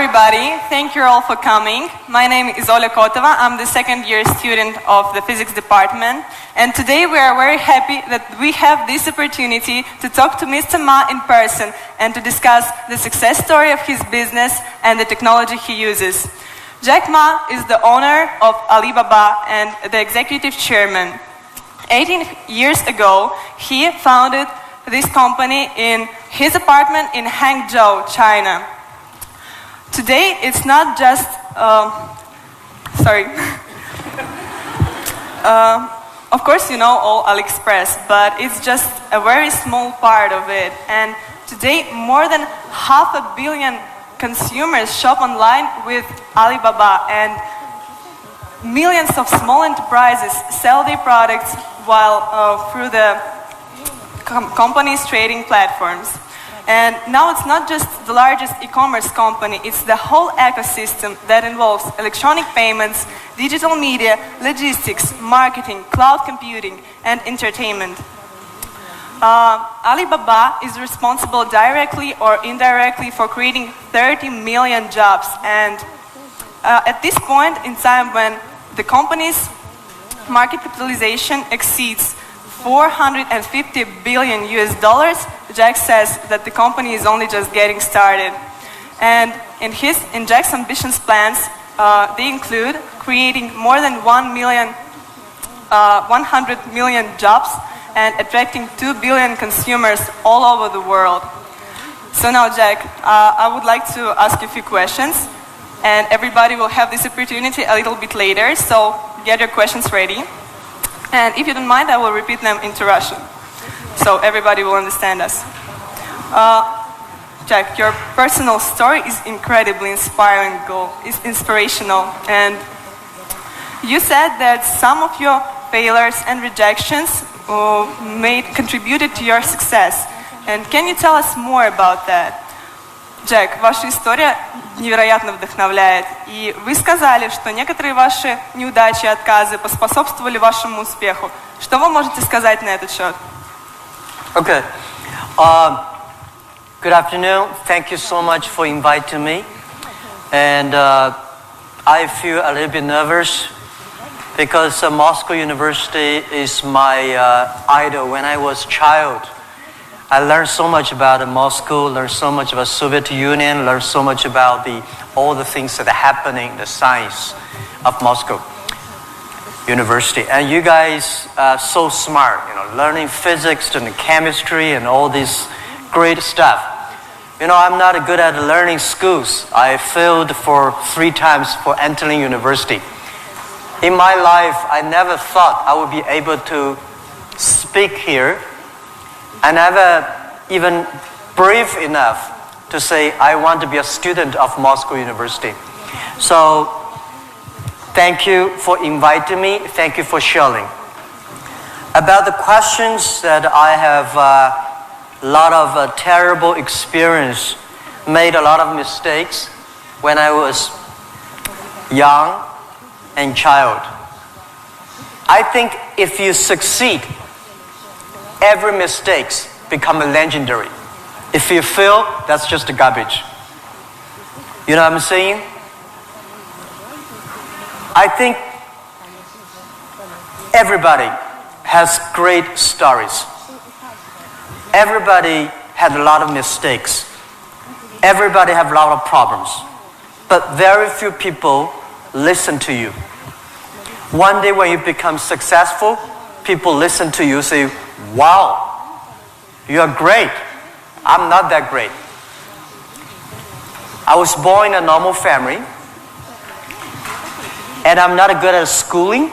everybody. Thank you all for coming. My name is Oля Kotova. I'm the second year student of the physics department. And today we are very happy that we have this opportunity to talk to Mr. Ma in person and to discuss the success story of his business and the technology he uses. Jack Ma is the owner of Alibaba and the executive chairman. 18 years ago, he founded this company in his apartment in Hangzhou, China. Today, it's not just, of course you know all AliExpress, but it's just a very small part of it. And today, more than 500 million consumers shop online with Alibaba, and millions of small enterprises sell their products while through the company's trading platforms. And now it's not just the largest e-commerce company, it's the whole ecosystem that involves electronic payments, digital media, logistics, marketing, cloud computing, and entertainment. Alibaba is responsible directly or indirectly for creating 30 million jobs. And at this point in time, when the company's market capitalization exceeds $450 billion US, Jack says that the company is only just getting started. And in Jack's ambitions plans, they include creating more than 100 million jobs and attracting 2 billion consumers all over the world. So now, Jack, I would like to ask you a few questions, and everybody will have this opportunity a little bit later, so get your questions ready. And if you don't mind, I will repeat them into Russian, so everybody will understand us. Jack, your personal story is incredibly inspirational, and you said that some of your failures and rejections contributed to your success. And can you tell us more about that? Джек, ваша история невероятно вдохновляет. И вы сказали, что некоторые ваши неудачи и отказы поспособствовали вашему успеху. Что вы можете сказать на этот счет? Okay. Good afternoon. Thank you so much for inviting me. And I feel a little bit nervous because Moscow University is my idol. When I was a child, I learned so much about Moscow, learned so much about Soviet Union, learned so much about all the things that are happening in the science of Moscow University. And you guys are so smart, learning physics and chemistry and all this great stuff. I'm not good at learning schools. I failed for 3 times for entering university. In my life, I never thought I would be able to speak here. I never even brave enough to say I want to be a student of Moscow University. So thank you for inviting me. Thank you for sharing. About the questions that I have a lot of terrible experience, made a lot of mistakes when I was young and child. I think if you succeed, every mistake becomes legendary. If you fail, that's just garbage. You know what I'm saying? I think everybody has great stories. Everybody had a lot of mistakes. Everybody have a lot of problems. But very few people listen to you. One day when you become successful, people listen to you, say, wow, you are great. I'm not that great. I was born in a normal family, and I'm not good at schooling.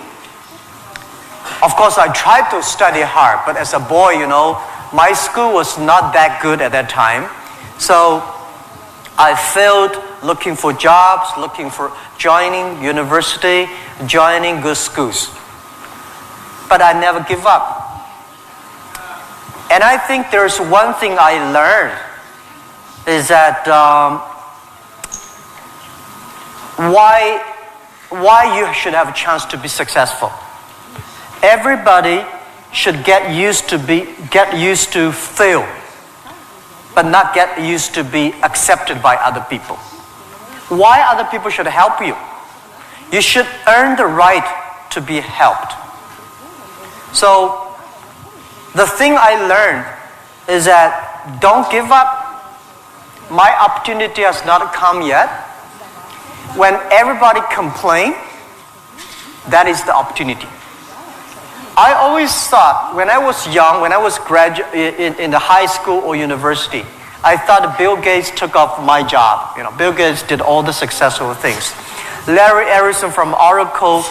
Of course, I tried to study hard, but as a boy, my school was not that good at that time. So I failed looking for jobs, looking for joining university, joining good schools. But I never give up. And I think there's one thing I learned is that why you should have a chance to be successful. Everybody should get used to fail, but not get used to be accepted by other people. Why other people should help you? You should earn the right to be helped. So the thing I learned is that don't give up. My opportunity has not come yet. When everybody complains, that is the opportunity. I always thought when I was young, when I was in the high school or university, I thought Bill Gates took off my job. Bill Gates did all the successful things. Larry Ellison from Oracle,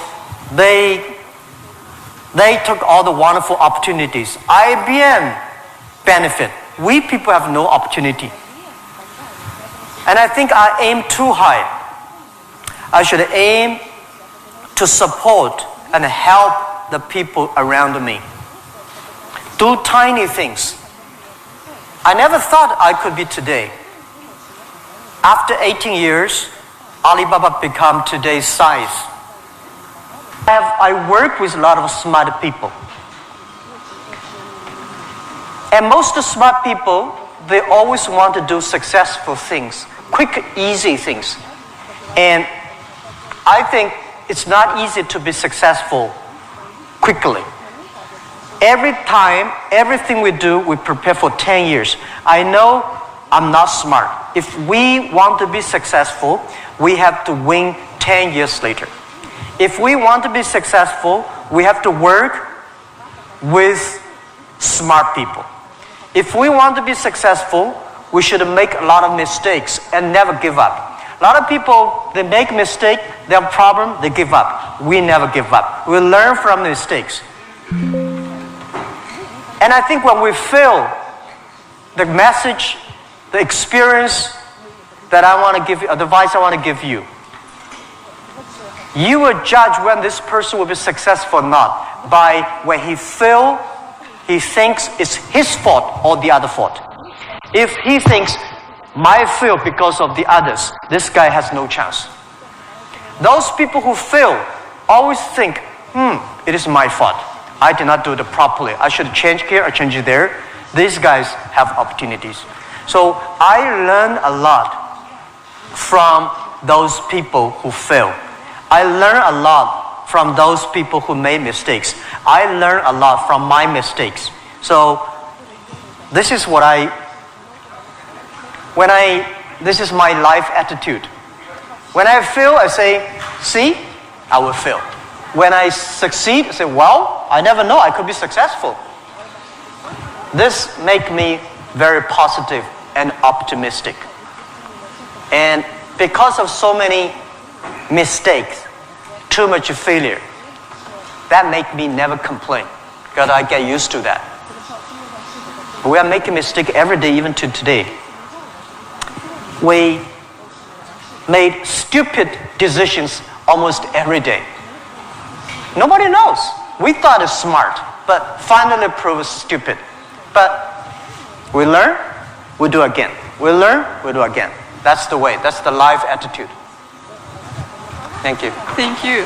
they took all the wonderful opportunities. IBM benefit. We people have no opportunity. And I think I aim too high. I should aim to support and help the people around me. Do tiny things. I never thought I could be today. After 18 years, Alibaba become today's size. I work with a lot of smart people. And most smart people, they always want to do successful things, quick, easy things. And I think it's not easy to be successful quickly. Every time, everything we do, we prepare for 10 years. I know I'm not smart. If we want to be successful, we have to win 10 years later. If we want to be successful, we have to work with smart people. If we want to be successful, we should make a lot of mistakes and never give up. A lot of people, they make mistake, they have problem, they give up. We never give up. We learn from mistakes. And I think when we fail, the message, the experience that I want to give you, the advice I want to give you, you will judge when this person will be successful or not by when he fails, he thinks it's his fault or the other fault. If he thinks, my fail because of the others, this guy has no chance. Those people who fail always think, it is my fault. I did not do it properly. I should change here or change it there. These guys have opportunities. So I learned a lot from those people who fail. I learned a lot from those people who made mistakes. I learned a lot from my mistakes. So this is what this is my life attitude. When I fail, I say, see, I will fail. When I succeed, I say, well, I never know, I could be successful. This makes me very positive and optimistic. And because of so many mistakes, too much failure, that makes me never complain, because I get used to that. We are making mistakes every day, even to today. We made stupid decisions almost every day. Nobody knows. We thought it's smart, but finally proved stupid. But we learn, we do again. We learn, we do again. That's the way. That's the life attitude. Thank you. Thank you.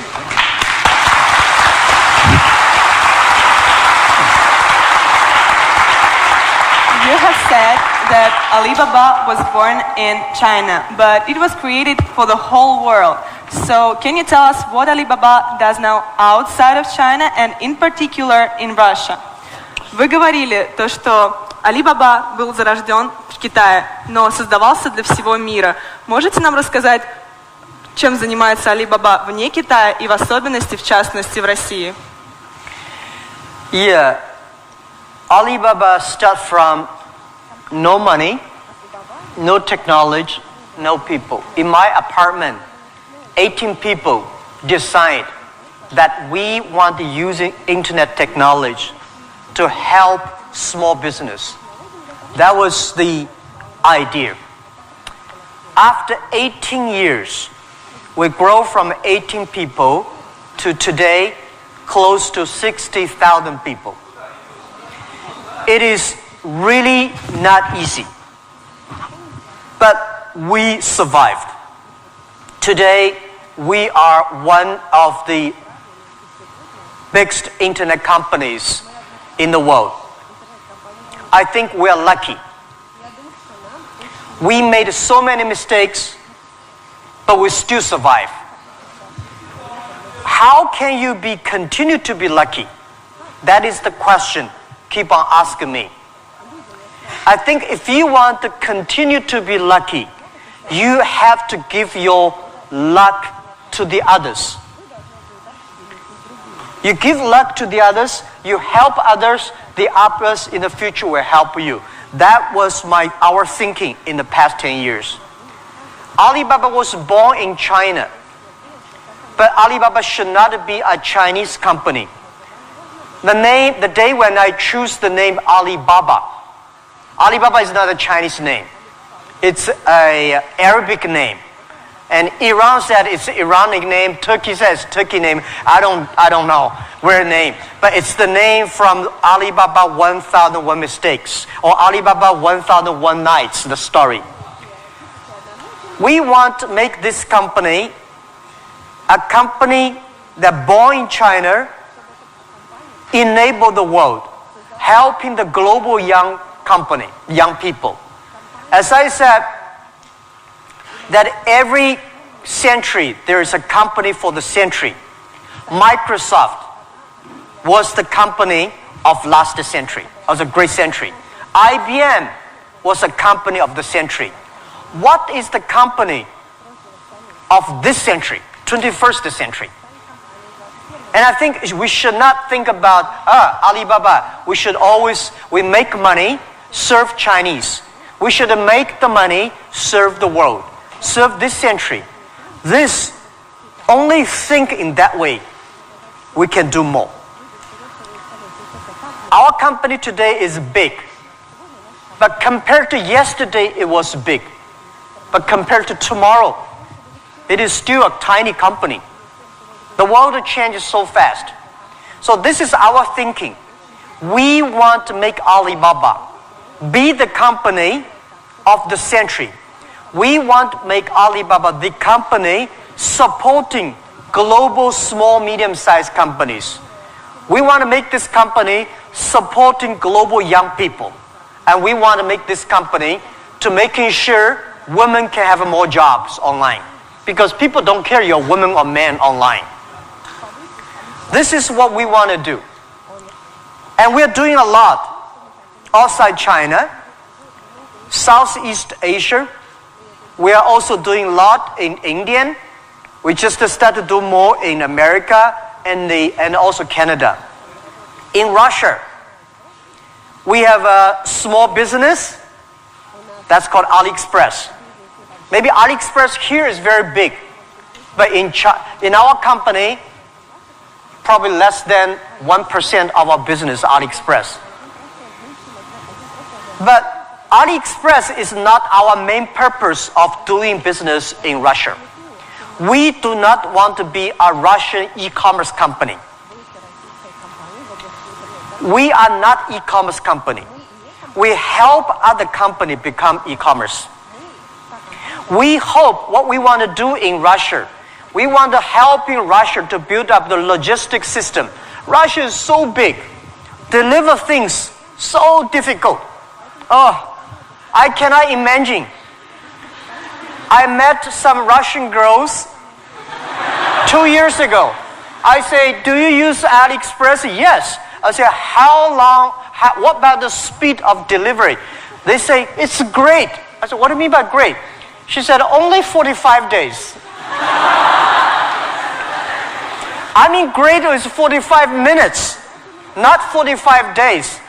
You have said that Alibaba was born in China, but it was created for the whole world. So can you tell us what Alibaba does now outside of China and in particular in Russia? Вы говорили то, что Alibaba был зарожден в Китае, но создавался для всего мира. Можете нам рассказать, чем занимается Alibaba вне Китая и в особенности, в частности, в России? Yeah, Alibaba started from no money, no technology, no people. In my apartment, 18 people decide that we want to use internet technology to help small business. That was the idea. After 18 years, we grow from 18 people to today close to 60,000 people. It is really not easy, but we survived. Today, we are one of the biggest internet companies in the world. I think we are lucky. We made so many mistakes, but we still survive. How can you continue to be lucky? That is the question keep on asking me. I think if you want to continue to be lucky, you have to give your luck to the others. You give luck to the others, you help others, the others in the future will help you. That was our thinking in the past 10 years. Alibaba was born in China, but Alibaba should not be a Chinese company. The day when I choose the name Alibaba, Alibaba is not a Chinese name. It's an Arabic name. And Iran said it's Iranic name. Turkey says Turkey name. I don't know where name. But it's the name from Alibaba 1001 Mistakes or Alibaba 1001 Nights, the story. We want to make this company a company that born in China, enable the world, helping the global young people. As I said, that every century there is a company for the century. Microsoft was the company of last century. It was a great century. IBM was a company of the century. What is the company of this century, 21st century? And I think we should not think about Alibaba. We make money, serve Chinese. We should make the money, serve the world, serve this century. Only think in that way, we can do more. Our company today is big, but compared to yesterday, it was big. But compared to tomorrow, it is still a tiny company. The world changes so fast. So this is our thinking. We want to make Alibaba be the company of the century. We want to make Alibaba the company supporting global small, medium-sized companies. We want to make this company supporting global young people. And we want to make this company to making sure women can have more jobs online. Because people don't care you're a woman or man online. This is what we want to do. And we're doing a lot outside China, Southeast Asia. We are also doing a lot in India. We just started to do more in America and also Canada. In Russia, we have a small business that's called AliExpress. Maybe AliExpress here is very big, but in our company, probably less than 1% of our business is AliExpress. But AliExpress is not our main purpose of doing business in Russia. We do not want to be a Russian e-commerce company. We are not e-commerce company. We help other companies become e-commerce. We hope what we want to do in Russia, we want to help in Russia to build up the logistics system. Russia is so big, deliver things so difficult. I cannot imagine. I met some Russian girls 2 years ago. I say, do you use AliExpress? Yes. I say, what about the speed of delivery? They say, it's great. I said, what do you mean by great? She said, only 45 days. I mean, great is 45 minutes, not 45 days.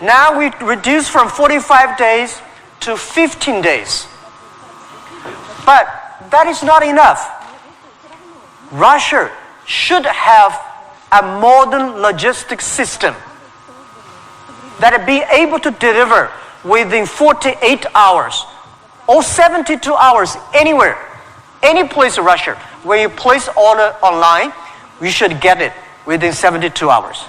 Now we reduce from 45 days to 15 days. But that is not enough. Russia should have a modern logistics system that be able to deliver within 48 hours or 72 hours anywhere, any place in Russia. When you place order online, you should get it within 72 hours.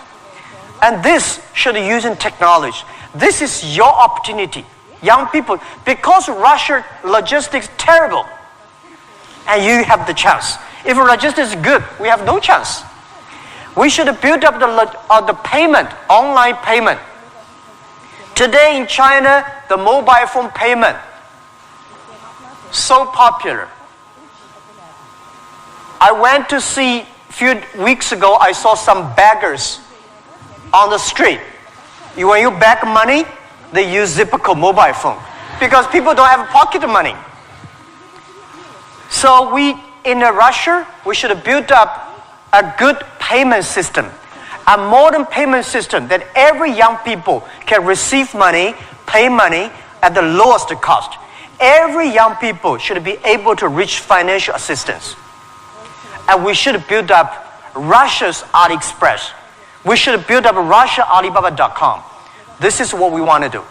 And this should use in technology. This is your opportunity, young people, because Russia logistics terrible, and you have the chance. If logistics is good, we have no chance. We should build up the payment, online payment. Today in China, the mobile phone payment, so popular. I went to see, a few weeks ago, I saw some beggars on the street. When you beg money, they use Zipco mobile phone because people don't have pocket money. So in Russia, we should build up a good payment system, a modern payment system that every young people can receive money, pay money at the lowest cost. Every young people should be able to reach financial assistance. And we should build up Russia's AliExpress. We should build up Russia Alibaba.com. This is what we want to do.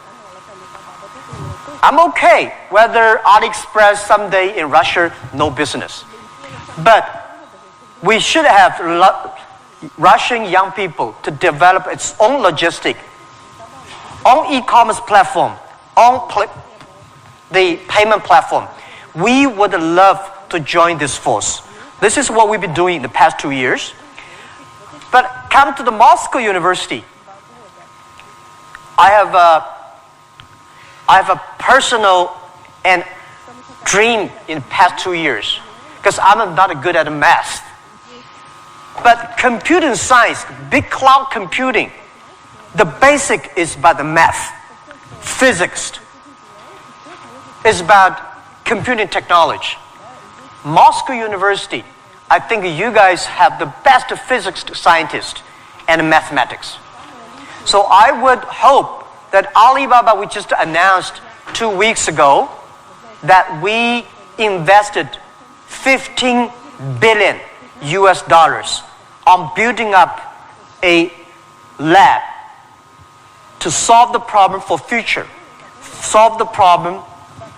I'm okay whether AliExpress someday in Russia, no business. But we should have Russian young people to develop its own logistic, own e-commerce platform, own the payment platform. We would love to join this force. This is what we've been doing in the past 2 years. But come to the Moscow University. I have a personal and dream in the past 2 years because I'm not good at math. But computing science, big cloud computing, the basic is about the math. Physics is about computing technology. Moscow University, I think you guys have the best physics scientists and mathematics. So I would hope that Alibaba, we just announced 2 weeks ago that we invested 15 billion US dollars on building up a lab to solve the problem for future, solve the problem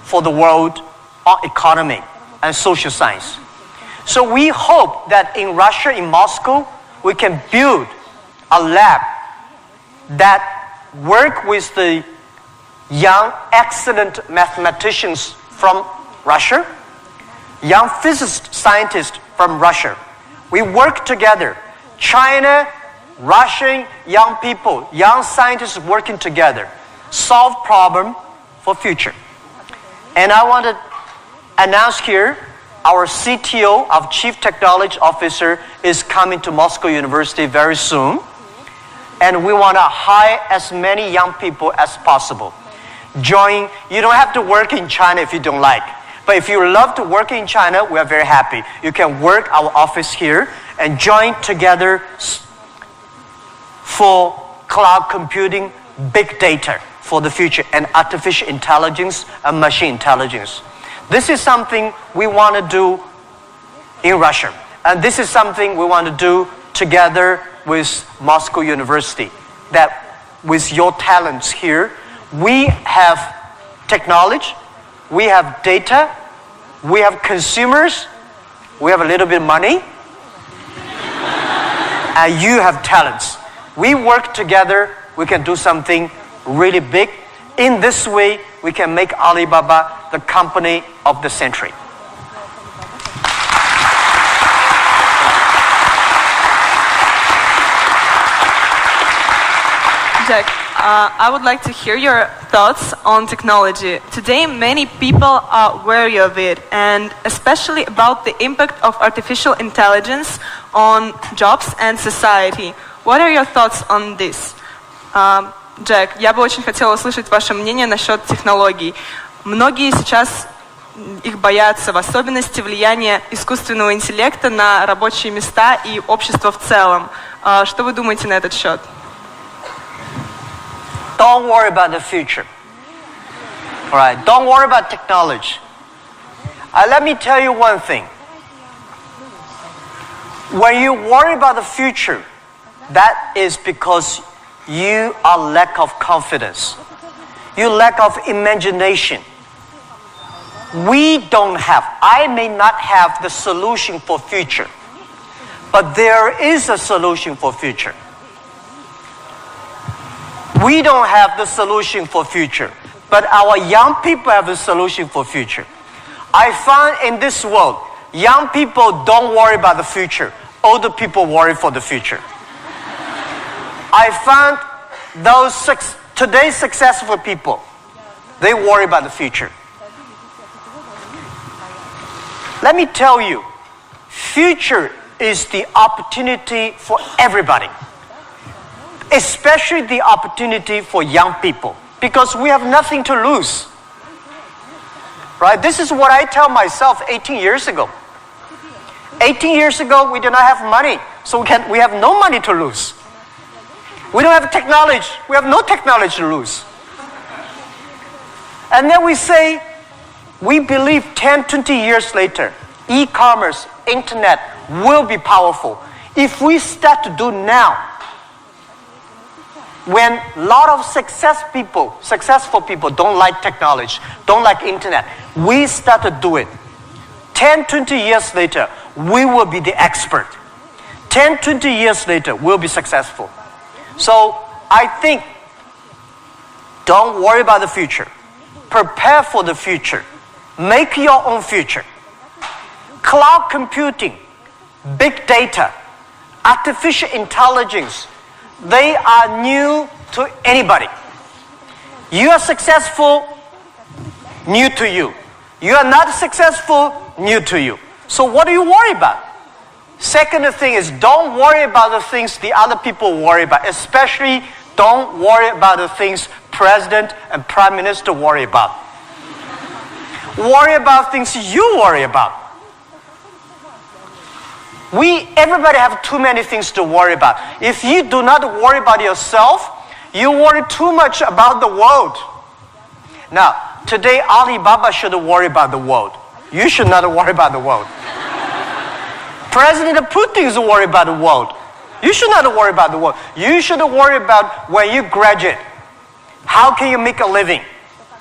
for the world on economy and social science. So we hope that in Russia, in Moscow, we can build a lab that work with the young, excellent mathematicians from Russia, young physicist scientists from Russia. We work together. China, Russian young people, young scientists working together, solve problem for future. And I want to announce here, our CTO, our Chief Technology Officer, is coming to Moscow University very soon. And we want to hire as many young people as possible. Join, you don't have to work in China if you don't like. But if you love to work in China, we are very happy. You can work our office here and join together for cloud computing, big data for the future, and artificial intelligence and machine intelligence. This is something we want to do in Russia. And this is something we want to do together with Moscow University. That with your talents here, we have technology, we have data, we have consumers, we have a little bit of money, and you have talents. We work together, we can do something really big. In this way, we can make Alibaba the company of the century. Jack, I would like to hear your thoughts on technology. Today, many people are wary of it, and especially about the impact of artificial intelligence on jobs and society. What are your thoughts on this? Джек, я бы очень хотела услышать ваше мнение насчет технологий. Многие сейчас их боятся, в особенности влияния искусственного интеллекта на рабочие места и общество в целом. Что вы думаете на этот счет? Don't worry about the future. All right, don't worry about technology. Let me tell you one thing. When you worry about the future, that is because you are lack of confidence. You lack of imagination. We don't have, I may not have the solution for future, but there is a solution for future. We don't have the solution for future, but our young people have the solution for future. I found in this world, young people don't worry about the future. Older people worry for the future. I found those today successful people, they worry about the future. Let me tell you, future is the opportunity for everybody, especially the opportunity for young people, because we have nothing to lose. Right? This is what I tell myself 18 years ago. 18 years ago, we did not have money, so we have no money to lose. We don't have technology. We have no technology to lose. And then we say, we believe 10, 20 years later, e-commerce, internet will be powerful. If we start to do now, when a lot of successful people don't like technology, don't like internet, we start to do it. 10, 20 years later, we will be the expert. 10, 20 years later, we'll be successful. So I think, don't worry about the future. Prepare for the future. Make your own future. Cloud computing, big data, artificial intelligence, they are new to anybody. You are successful, new to you. You are not successful, new to you. So what do you worry about? Second thing is, don't worry about the things the other people worry about. Especially, don't worry about the things President and Prime Minister worry about. Worry about things you worry about. Everybody have too many things to worry about. If you do not worry about yourself, you worry too much about the world. Now, today Alibaba should worry about the world. You should not worry about the world. President Putin is worried about the world. You should not worry about the world. You should worry about when you graduate. How can you make a living?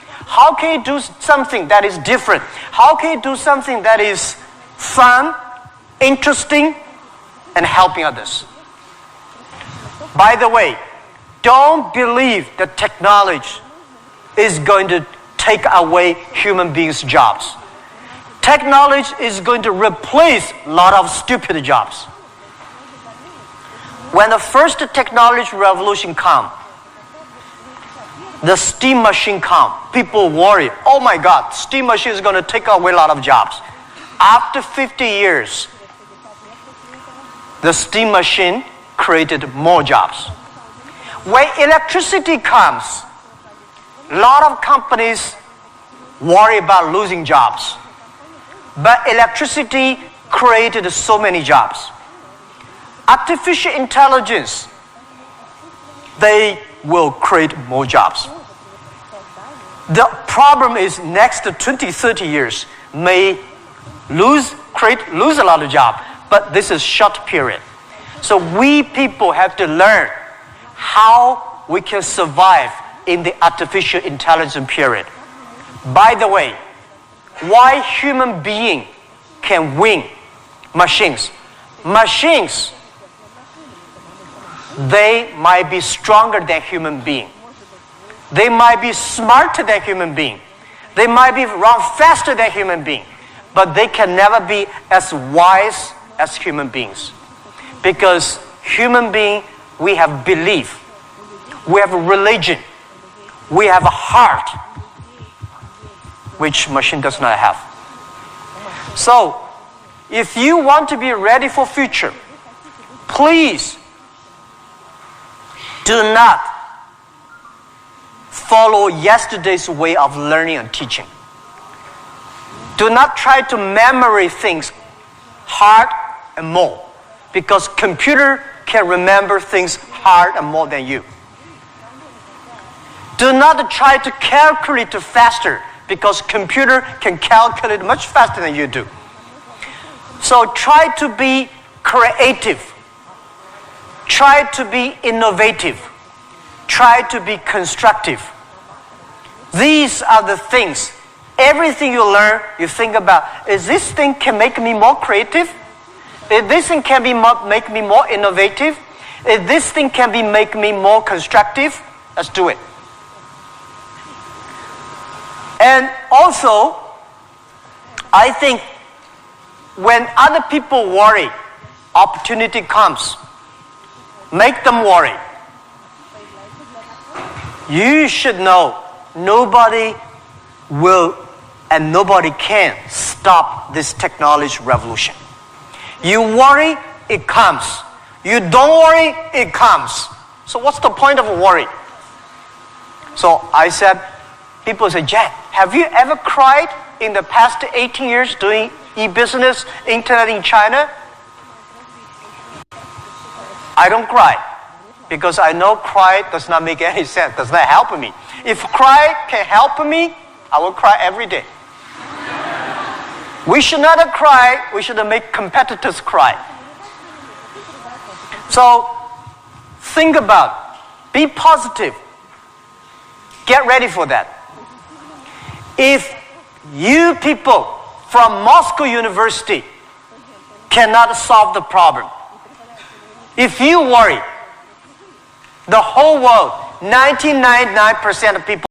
How can you do something that is different? How can you do something that is fun, interesting, and helping others? By the way, don't believe that technology is going to take away human beings' jobs. Technology is going to replace a lot of stupid jobs. When the first technology revolution comes, the steam machine comes, people worry, oh my God, steam machine is going to take away a lot of jobs. After 50 years, the steam machine created more jobs. When electricity comes, a lot of companies worry about losing jobs. But electricity created so many jobs. Artificial intelligence, they will create more jobs. The problem is next 20, 30 years may lose a lot of jobs, but this is short period. So we people have to learn how we can survive in the artificial intelligence period. By the way, why human being can win machines? Machines, they might be stronger than human being. They might be smarter than human being. They might be run faster than human being. But they can never be as wise as human beings. Because human being, we have belief. We have a religion. We have a heart, which machine does not have. So, if you want to be ready for future, please do not follow yesterday's way of learning and teaching. Do not try to memory things hard and more, because computer can remember things hard and more than you. Do not try to calculate faster, because computer can calculate much faster than you do. So try to be creative. Try to be innovative. Try to be constructive. These are the things. Everything you learn, you think about, is this thing can make me more creative? If this thing can make me more innovative? If this thing can make me more constructive? Let's do it. And also, I think when other people worry, opportunity comes. Make them worry. You should know nobody will and nobody can stop this technology revolution. You worry, it comes. You don't worry, it comes. So what's the point of worry? So I said, people say, Jack, have you ever cried in the past 18 years doing e-business, internet in China? I don't cry because I know cry does not make any sense, does not help me. If cry can help me, I will cry every day. We should not cry, we should make competitors cry. So think about, be positive. Get ready for that. If you people from Moscow University cannot solve the problem, if you worry, the whole world, 99% of people